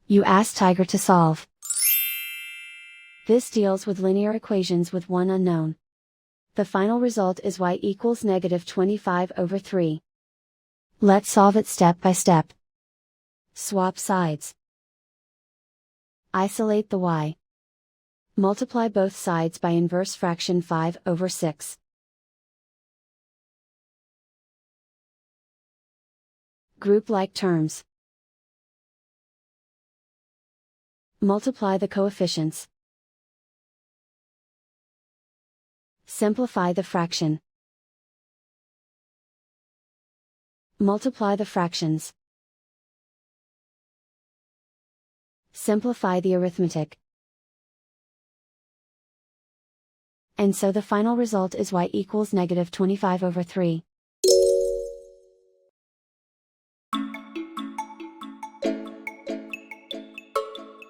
You ask Tiger to solve. This deals with linear equations with one unknown. The final result is y equals -25/3. Let's solve it step by step. Swap sides. Isolate the y. Multiply both sides by inverse fraction 5/6. Group like terms. Multiply the coefficients. Simplify the fraction. Multiply the fractions. Simplify the arithmetic. And so the final result is y equals -25/3.